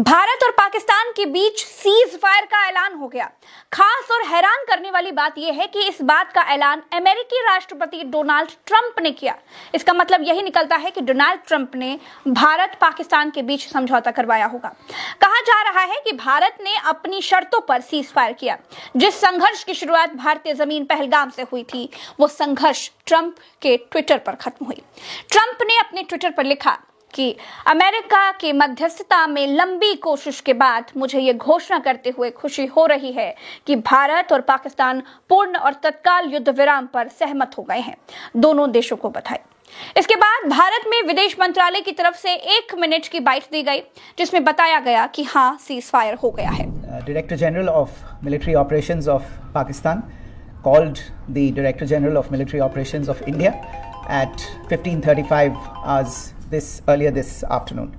भारत और पाकिस्तान के बीच cease fire का ऐलान हो गया। खास और हैरान करने वाली बात यह है कि इस बात का ऐलान अमेरिकी राष्ट्रपति डोनाल्ड ट्रंप ने किया। इसका मतलब यही निकलता है कि डोनाल्ड ट्रंप ने भारत पाकिस्तान के बीच समझौता करवाया होगा। कहा जा रहा है कि भारत ने अपनी शर्तों पर सीज फायर किया। जिस संघर्ष की शुरुआत भारतीय जमीन पहलगाम से हुई थी, वो संघर्ष ट्रंप के ट्विटर पर खत्म हुई। ट्रंप ने अपने ट्विटर पर लिखा कि अमेरिका की मध्यस्थता में लंबी कोशिश के बाद मुझे ये घोषणा करते हुए खुशी हो रही है कि भारत और पाकिस्तान पूर्ण और तत्काल युद्ध विराम पर सहमत हो गए हैं। दोनों देशों को बधाई। इसके बाद भारत में विदेश मंत्रालय की तरफ से 1 मिनट की बाइट दी गई, जिसमें बताया गया कि हाँ, सीज फायर हो गया है। Director General of Military Operations of Pakistan called the Director General of Military Operations of India at 15:35 hours earlier this afternoon.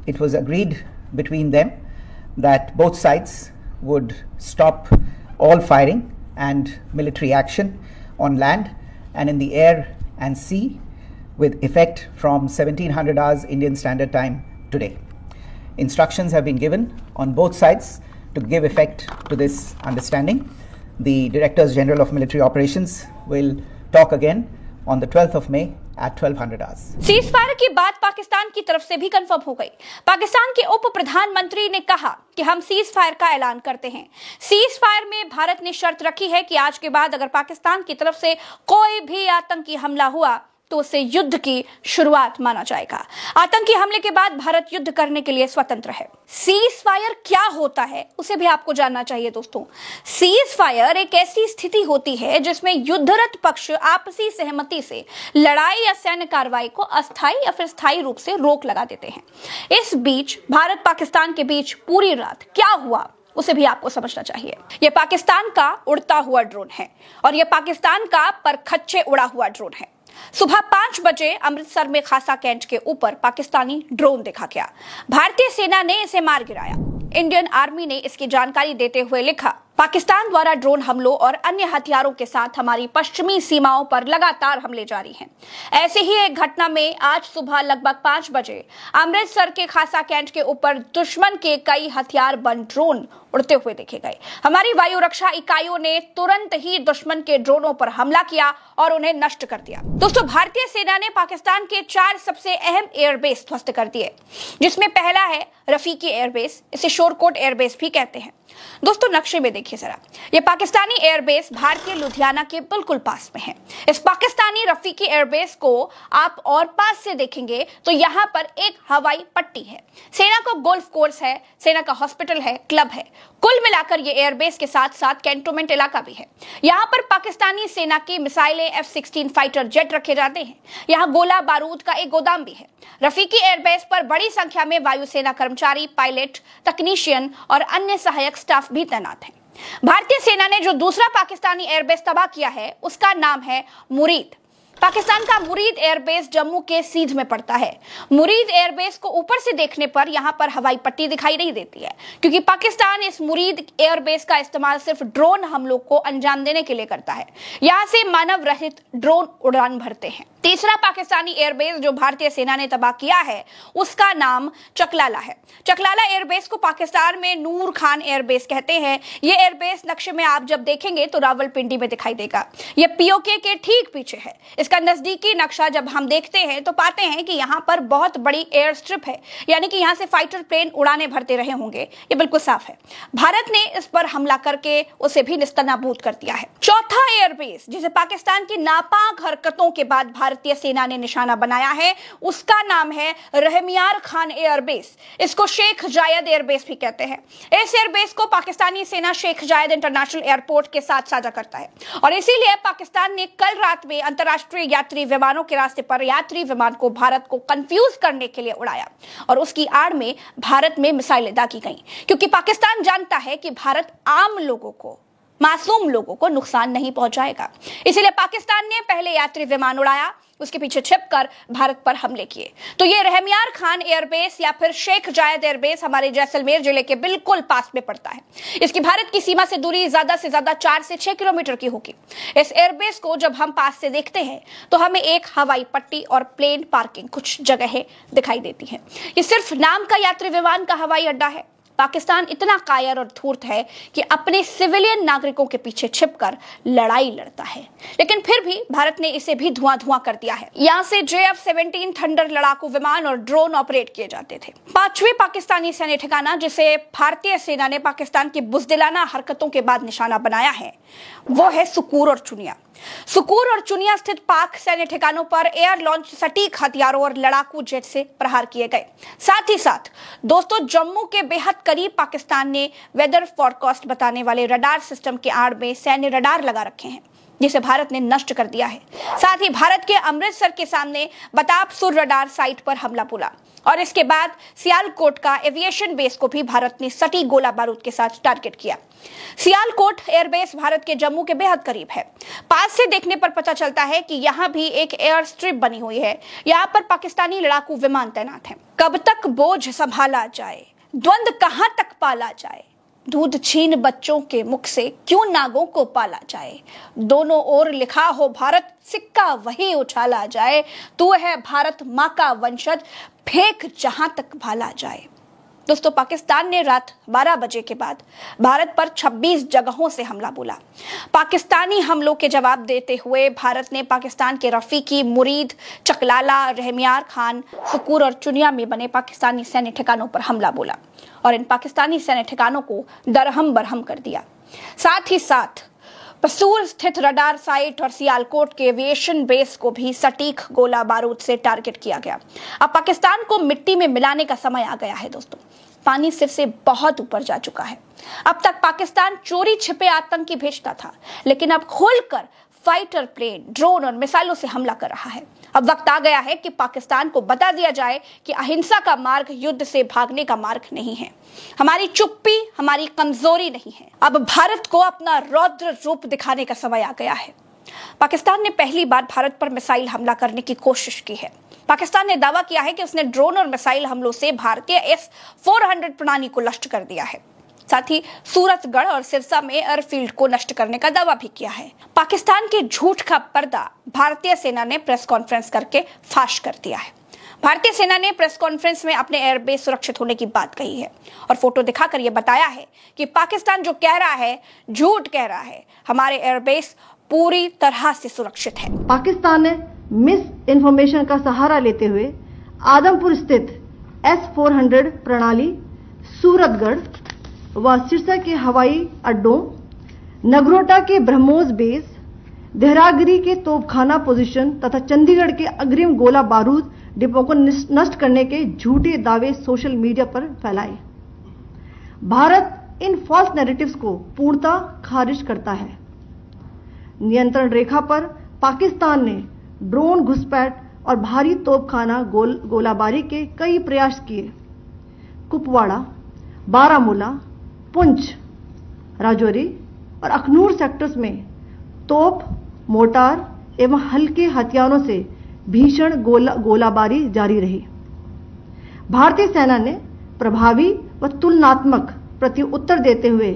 It was agreed between them that both sides would stop all firing and military action on land and in the air and sea with effect from 1700 hours Indian Standard Time today. Instructions have been given on both sides to give effect to this understanding. The Directors General of Military Operations will talk again on the 12th of May at 1200 hours. Cease fire की बात पाकिस्तान की तरफ से भी confirm हो गई। पाकिस्तान के उप प्रधानमंत्री ने कहा कि हम सीज फायर का ऐलान करते हैं। सीज फायर में भारत ने शर्त रखी है कि आज के बाद अगर पाकिस्तान की तरफ से कोई भी आतंकी हमला हुआ तो उसे युद्ध की शुरुआत माना जाएगा। आतंकी हमले के बाद भारत युद्ध करने के लिए स्वतंत्र है। सीज फायर क्या होता है उसे भी आपको जानना चाहिए दोस्तों। सीज फायर एक ऐसी स्थिति होती है जिसमें युद्धरत पक्ष आपसी सहमति से लड़ाई या सैन्य कार्रवाई को अस्थायी या फिर स्थायी रूप से रोक लगा देते हैं। इस बीच भारत पाकिस्तान के बीच पूरी रात क्या हुआ उसे भी आपको समझना चाहिए। यह पाकिस्तान का उड़ता हुआ ड्रोन है और यह पाकिस्तान का परखच्चे उड़ा हुआ ड्रोन है। सुबह 5 बजे अमृतसर में खासा कैंट के ऊपर पाकिस्तानी ड्रोन देखा गया। भारतीय सेना ने इसे मार गिराया। इंडियन आर्मी ने इसकी जानकारी देते हुए लिखा, पाकिस्तान द्वारा ड्रोन हमलों और अन्य हथियारों के साथ हमारी पश्चिमी सीमाओं पर लगातार हमले जारी हैं। ऐसे ही एक घटना में आज सुबह लगभग 5 बजे अमृतसर के खासा कैंट के ऊपर दुश्मन के कई हथियार बंद ड्रोन उड़ते हुए देखे गए। हमारी वायु रक्षा इकाइयों ने तुरंत ही दुश्मन के ड्रोनों पर हमला किया और उन्हें नष्ट कर दिया। दोस्तों, भारतीय सेना ने पाकिस्तान के 4 सबसे अहम एयरबेस ध्वस्त कर दिए, जिसमें पहला है रफीकी एयरबेस। इसे शोरकोट एयरबेस भी कहते हैं। दोस्तों, नक्शे में देखिए जरा, ये पाकिस्तानी एयरबेस भारतीय लुधियाना के बिल्कुल पास में है। इस पाकिस्तानी रफीकी एयरबेस को आप और पास से देखेंगे तो यहाँ पर एक हवाई पट्टी है। सेना का गोल्फ कोर्स है, सेना का हॉस्पिटल है, क्लब है। कुल मिलाकर ये एयरबेस के साथ साथ कैंटोनमेंट इलाका भी है। यहाँ पर पाकिस्तानी सेना की मिसाइलें F-16 फाइटर जेट रखे जाते हैं। यहाँ गोला बारूद का एक गोदाम भी है। रफीकी एयरबेस पर बड़ी संख्या में वायुसेना कर्मचारी, पायलट, तकनीशियन और अन्य सहायक स्टाफ भी तैनात हैं। भारतीय सेना ने जो दूसरा पाकिस्तानी एयरबेस तबाह किया है उसका नाम है मुरीद। पाकिस्तान का मुरीद एयरबेस जम्मू के सीध में पड़ता है। मुरीद एयरबेस को ऊपर से देखने पर यहाँ पर हवाई पट्टी दिखाई नहीं देती है, क्योंकि पाकिस्तान इस मुरीद एयरबेस का इस्तेमाल सिर्फ ड्रोन हमलों को अंजाम देने के लिए करता है। यहाँ से मानव रहित ड्रोन उड़ान भरते हैं। तीसरा पाकिस्तानी एयरबेस जो भारतीय सेना ने तबाह किया है उसका नाम चकलाला है। चकलाला एयरबेस को पाकिस्तान में नूर खान एयरबेस कहते हैं। ये एयरबेस नक्शे में आप जब देखेंगे तो रावलपिंडी में दिखाई देगा। ये पीओके के ठीक पीछे है। इसका नजदीकी नक्शा जब हम देखते हैं तो पाते हैं कि यहाँ पर बहुत बड़ी एयर स्ट्रिप है, यानी कि यहाँ से फाइटर प्लेन उड़ाने भरते रहे होंगे। ये बिल्कुल साफ है। भारत ने इस पर हमला करके उसे भी निस्तनाबूद कर दिया है। चौथा एयरबेस जिसे पाकिस्तान की नापाक हरकतों के बाद भारतीय सेना ने निशाना बनाया है उसका नाम है रहमियार खान एयरबेस। इसको शेख जायद एयरबेस भी कहते हैं। इस एयरबेस को पाकिस्तानी सेना शेख जायद इंटरनेशनल एयरपोर्ट के साथ साझा करता है और इसीलिए पाकिस्तान ने कल रात में अंतरराष्ट्रीय यात्री विमानों के रास्ते पर यात्री विमान को भारत को कंफ्यूज करने के लिए उड़ाया और उसकी आड़ में भारत में मिसाइलें दागी गईं, क्योंकि पाकिस्तान जानता है कि भारत आम लोगों को मासूम लोगों को नुकसान नहीं पहुंचाएगा। इसीलिए पाकिस्तान ने पहले यात्री विमान उड़ाया, उसके पीछे छिपकर भारत पर हमले किए। तो ये रहमियार खान एयरबेस या फिर शेख जायद एयरबेस हमारे जैसलमेर जिले के बिल्कुल पास में पड़ता है। इसकी भारत की सीमा से दूरी ज्यादा से ज्यादा 4 से 6 किलोमीटर की होगी। इस एयरबेस को जब हम पास से देखते हैं तो हमें एक हवाई पट्टी और प्लेन पार्किंग कुछ जगहें दिखाई देती है। ये सिर्फ नाम का यात्री विमान का हवाई अड्डा है। पाकिस्तान इतना कायर और धूर्त है कि अपने सिविलियन नागरिकों के पीछे छिपकर लड़ाई लड़ता है, लेकिन फिर भी भारत ने इसे भी धुआं कर दिया है। यहां से JF-17 थंडर लड़ाकू विमान और ड्रोन ऑपरेट किए जाते थे। 5वें पाकिस्तानी सैन्य ठिकाना जिसे भारतीय सेना ने पाकिस्तान की बुज़दिलाना हरकतों के बाद निशाना बनाया है वो है सुकूर और चुनिया। सुकूर और चुनिया स्थित पाक सैन्य ठिकानों पर एयर लॉन्च सटीक हथियारों और लड़ाकू जेट से प्रहार किए गए। साथ ही साथ दोस्तों, जम्मू के बेहद करीब पाकिस्तान ने वेदर फोरकास्ट बताने वाले रडार सिस्टम के आड़ में सैन्य रडार लगा रखे हैं, जिसे भारत ने नष्ट कर दिया है। साथ ही भारत के अमृतसर के सामने बताब सुर रडार साइट पर हमला बोला और इसके बाद सियालकोट का एविएशन बेस को भी भारत ने सटीक गोला बारूद के साथ टारगेट किया। सियालकोट एयरबेस भारत के जम्मू के बेहद करीब है। पास से देखने पर पता चलता है कि यहाँ भी एक एयर स्ट्रिप बनी हुई है। यहाँ पर पाकिस्तानी लड़ाकू विमान तैनात हैं। कब तक बोझ संभाला जाए, द्वंद कहां तक पाला जाए, दूध छीन बच्चों के मुख से क्यों नागों को पाला जाए, दोनों ओर लिखा हो भारत, सिक्का वही उछाला जाए, तू है भारत माँ का वंशज, फेंक जहां तक भाला जाए। दोस्तों, पाकिस्तान ने रात 12 बजे के बाद भारत पर 26 जगहों से हमला बोला। पाकिस्तानी हमलों के जवाब देते हुए भारत ने पाकिस्तान के रफीकी, मुरीद, चकलाला, रहमियार खान, सुकूर और चुनिया में बने पाकिस्तानी सैन्य ठिकानों पर हमला बोला और इन पाकिस्तानी सैन्य ठिकानों को दरहम बरहम कर दिया। साथ ही साथ पसूर स्थित रडार साइट और सियालकोट के एविएशन बेस को भी सटीक गोला बारूद से टारगेट किया गया। अब पाकिस्तान को मिट्टी में मिलाने का समय आ गया है दोस्तों। पानी सिर से बहुत ऊपर जा चुका है। अब तक पाकिस्तान चोरी छिपे आतंकी भेजता था, लेकिन अब खोलकर फाइटर प्लेन, ड्रोन और मिसाइलों से हमला कर रहा है। अब वक्त आ गया है कि पाकिस्तान को बता दिया जाए कि अहिंसा का मार्ग युद्ध से भागने का मार्ग नहीं है। हमारी चुप्पी हमारी कमजोरी नहीं है। अब भारत को अपना रौद्र रूप दिखाने का समय आ गया है। पाकिस्तान ने पहली बार भारत पर मिसाइल हमला करने की कोशिश की है। पाकिस्तान ने दावा किया है कि उसने ड्रोन और मिसाइल हमलों से भारतीय S-400 प्रणाली को नष्ट कर दिया है। साथ ही सूरतगढ़ और सिरसा में एयरफील्ड को नष्ट करने का दावा भी किया है। पाकिस्तान के झूठ का पर्दा भारतीय सेना ने प्रेस कॉन्फ्रेंस करके फाश कर दिया है। भारतीय सेना ने प्रेस कॉन्फ्रेंस में अपने एयरबेस सुरक्षित होने की बात कही है और फोटो दिखाकर यह बताया है कि पाकिस्तान जो कह रहा है झूठ कह रहा है। हमारे एयरबेस पूरी तरह से सुरक्षित है। पाकिस्तान ने मिस इन्फॉर्मेशन का सहारा लेते हुए आदमपुर स्थित S-400 प्रणाली, सूरतगढ़ व सिरसा के हवाई अड्डों, नगरोटा के ब्रह्मोस बेस, देहरागिरी के तोपखाना पोजीशन तथा चंडीगढ़ के अग्रिम गोला बारूद डिपो को नष्ट करने के झूठे दावे सोशल मीडिया पर फैलाए। भारत इन फॉल्स नैरेटिव्स को पूर्णतः खारिज करता है। नियंत्रण रेखा पर पाकिस्तान ने ड्रोन घुसपैठ और भारी तोपखाना गोलाबारी के कई प्रयास किए। कुपवाड़ा, बारामूला, पुंछ, राजौरी और अखनूर सेक्टर्स में तोप, मोर्टार एवं हल्के हथियारों से भीषण गोलाबारी जारी रही। भारतीय सेना ने प्रभावी व तुलनात्मक प्रत्युत्तर देते हुए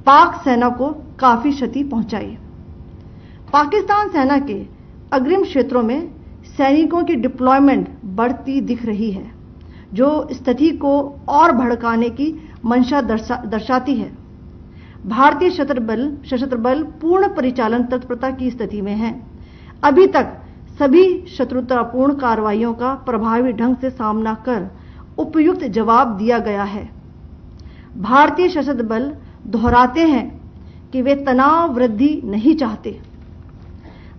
पाक सेना को काफी क्षति पहुंचाई। पाकिस्तान सेना के अग्रिम क्षेत्रों में सैनिकों की डिप्लॉयमेंट बढ़ती दिख रही है, जो स्थिति को और भड़काने की मंशा दर्शाती है। भारतीय सशस्त्र बल पूर्ण परिचालन तत्परता की स्थिति में है। अभी तक सभी शत्रुतापूर्ण कार्रवाइयों का प्रभावी ढंग से सामना कर उपयुक्त जवाब दिया गया है। भारतीय सशस्त्र बल दोहराते हैं कि वे तनाव वृद्धि नहीं चाहते,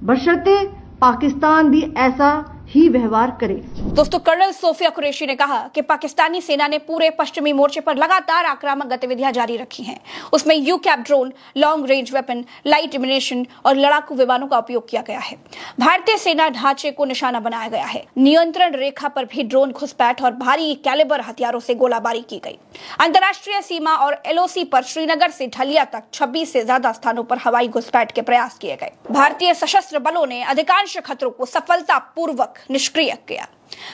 बशर्ते पाकिस्तान भी ऐसा ही व्यवहार करे। दोस्तों, कर्नल सोफिया कुरैशी ने कहा कि पाकिस्तानी सेना ने पूरे पश्चिमी मोर्चे पर लगातार आक्रामक गतिविधियां जारी रखी हैं। उसमें यूकैप drone, long range weapon, light ammunition और लड़ाकू विमानों का उपयोग किया गया है। भारतीय सेना ढांचे को निशाना बनाया गया है। नियंत्रण रेखा पर भी ड्रोन घुसपैठ और भारी कैलिबर हथियारों से गोलाबारी की गई। अंतर्राष्ट्रीय सीमा और एलओसी पर श्रीनगर से ढलिया तक 26 से ज्यादा स्थानों पर हवाई घुसपैठ के प्रयास किए गए। भारतीय सशस्त्र बलों ने अधिकांश खतरों को सफलतापूर्वक निष्क्रिय किया।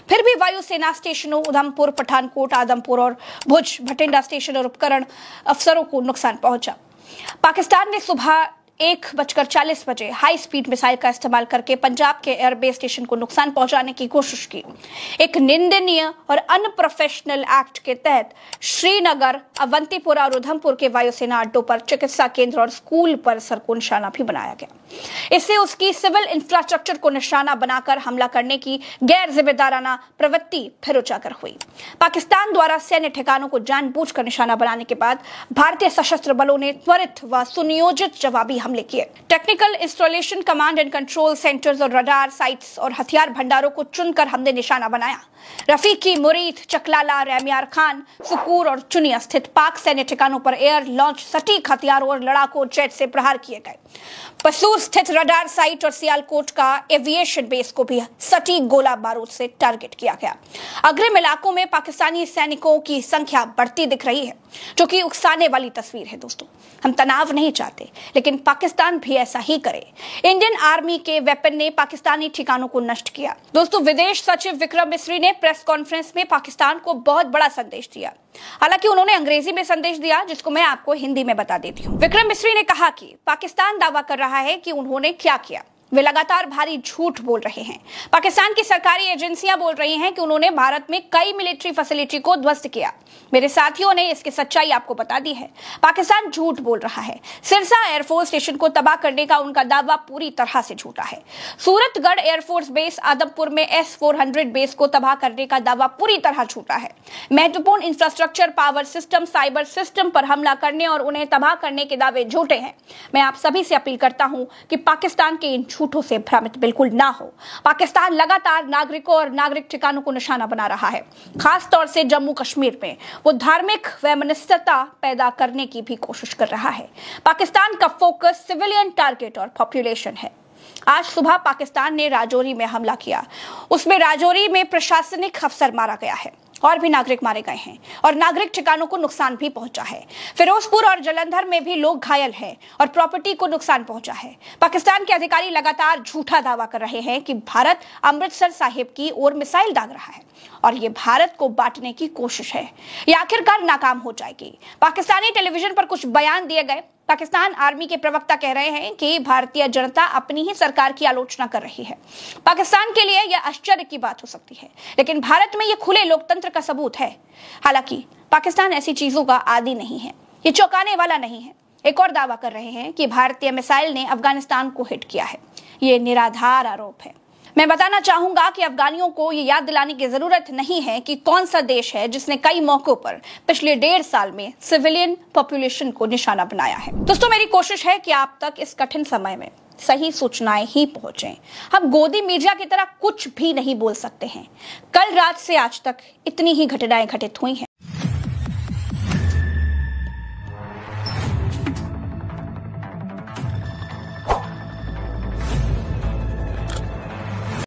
फिर भी वायुसेना स्टेशनों उधमपुर, पठानकोट, आदमपुर और भुज, भटिंडा स्टेशन और उपकरण अफसरों को नुकसान पहुंचा। पाकिस्तान ने सुबह 1:40 बजे हाई स्पीड मिसाइल का इस्तेमाल करके पंजाब के एयरबेस स्टेशन को नुकसान पहुंचाने की कोशिश की। एक निंदनीय और अनप्रोफेशनल एक्ट के तहत श्रीनगर, अवंतीपुरा और उधमपुर के वायुसेना अड्डों पर चिकित्सा केंद्र और स्कूल परिसर को निशाना भी बनाया गया। इससे उसकी सिविल इंफ्रास्ट्रक्चर को निशाना बनाकर हमला करने की गैर जिम्मेदाराना प्रवृत्ति फिर उजागर हुई। पाकिस्तान द्वारा सैन्य ठिकानों को जानबूझकर निशाना बनाने के बाद भारतीय सशस्त्र बलों ने त्वरित व सुनियोजित जवाबी हमले किए। Technical installation, command and control centres और रडार साइट्स और हथियार भंडारों को चुनकर हमने निशाना बनाया। रफीकी, मुरीद, चकलाला, रेमियार खान, सुकूर और चुनिया स्थित पाक सैन्य ठिकानों पर एयर लॉन्च सटीक हथियारों और लड़ाकू जेट से प्रहार किए गए। पसूर स्थित रडार साइट और सियालकोट का एविएशन बेस को भी सटीक गोला बारूद से टारगेट किया गया। अग्रिम इलाकों में पाकिस्तानी सैनिकों की संख्या बढ़ती दिख रही है, जो कि उकसाने वाली तस्वीर है। दोस्तों, हम तनाव नहीं चाहते, लेकिन पाकिस्तान भी ऐसा ही करे। इंडियन आर्मी के वेपन ने पाकिस्तानी ठिकानों को नष्ट किया। दोस्तों, विदेश सचिव विक्रम मिस्री ने प्रेस कॉन्फ्रेंस में पाकिस्तान को बहुत बड़ा संदेश दिया। हालांकि उन्होंने अंग्रेजी में संदेश दिया, जिसको मैं आपको हिंदी में बता देती हूँ। विक्रम मिस्री ने कहा कि पाकिस्तान दावा कर रहा है कि उन्होंने क्या किया। वे लगातार भारी झूठ बोल रहे हैं। पाकिस्तान की सरकारी एजेंसियां बोल रही हैं कि उन्होंने भारत में कई मिलिट्री फैसिलिटी को ध्वस्त किया। मेरे साथियों ने इसकी सच्चाई आपको बता दी है। पाकिस्तान झूठ बोल रहा है। सिरसा एयरफोर्स स्टेशन को तबाह करने का उनका दावा पूरी तरह से झूठा है। सूरतगढ़ एयरफोर्स बेस, आदमपुर में S-400 बेस को तबाह करने का दावा पूरी तरह झूठा है। महत्वपूर्ण infrastructure, power system, cyber system पर हमला करने और उन्हें तबाह करने के दावे झूठे हैं। मैं आप सभी से अपील करता हूं कि पाकिस्तान के इन झूठों से भ्रमित बिल्कुल ना हो। पाकिस्तान लगातार नागरिकों और नागरिक ठिकानों को निशाना बना रहा है। खास तौर से जम्मू कश्मीर में वो धार्मिक वैमनस्यता पैदा करने की भी कोशिश कर रहा है। पाकिस्तान का फोकस सिविलियन टारगेट और पॉपुलेशन है। आज सुबह पाकिस्तान ने राजौरी में हमला किया। उसमें राजौरी में प्रशासनिक अफसर मारा गया है और भी नागरिक मारे गए हैं और नागरिक ठिकानों को नुकसान भी पहुंचा है। फिरोजपुर और जलंधर में भी लोग घायल हैं और प्रॉपर्टी को नुकसान पहुंचा है। पाकिस्तान के अधिकारी लगातार झूठा दावा कर रहे हैं कि भारत अमृतसर साहिब की ओर मिसाइल दाग रहा है और ये भारत को बांटने की कोशिश है। ये आखिरकार नाकाम हो जाएगी। पाकिस्तानी टेलीविजन पर कुछ बयान दिए गए। पाकिस्तान आर्मी के प्रवक्ता कह रहे हैं कि भारतीय जनता अपनी ही सरकार की आलोचना कर रही है। पाकिस्तान के लिए यह आश्चर्य की बात हो सकती है, लेकिन भारत में यह खुले लोकतंत्र का सबूत है। हालांकि पाकिस्तान ऐसी चीजों का आदी नहीं है। ये चौंकाने वाला नहीं है। एक और दावा कर रहे हैं कि भारतीय मिसाइल ने अफगानिस्तान को हिट किया है। ये निराधार आरोप है। मैं बताना चाहूंगा कि अफगानियों को ये याद दिलाने की जरूरत नहीं है कि कौन सा देश है जिसने कई मौकों पर पिछले 1.5 साल में सिविलियन पॉपुलेशन को निशाना बनाया है। दोस्तों, मेरी कोशिश है कि आप तक इस कठिन समय में सही सूचनाएं ही पहुंचे। हम गोदी मीडिया की तरह कुछ भी नहीं बोल सकते हैं। कल रात से आज तक इतनी ही घटनाएं घटित हुई हैं।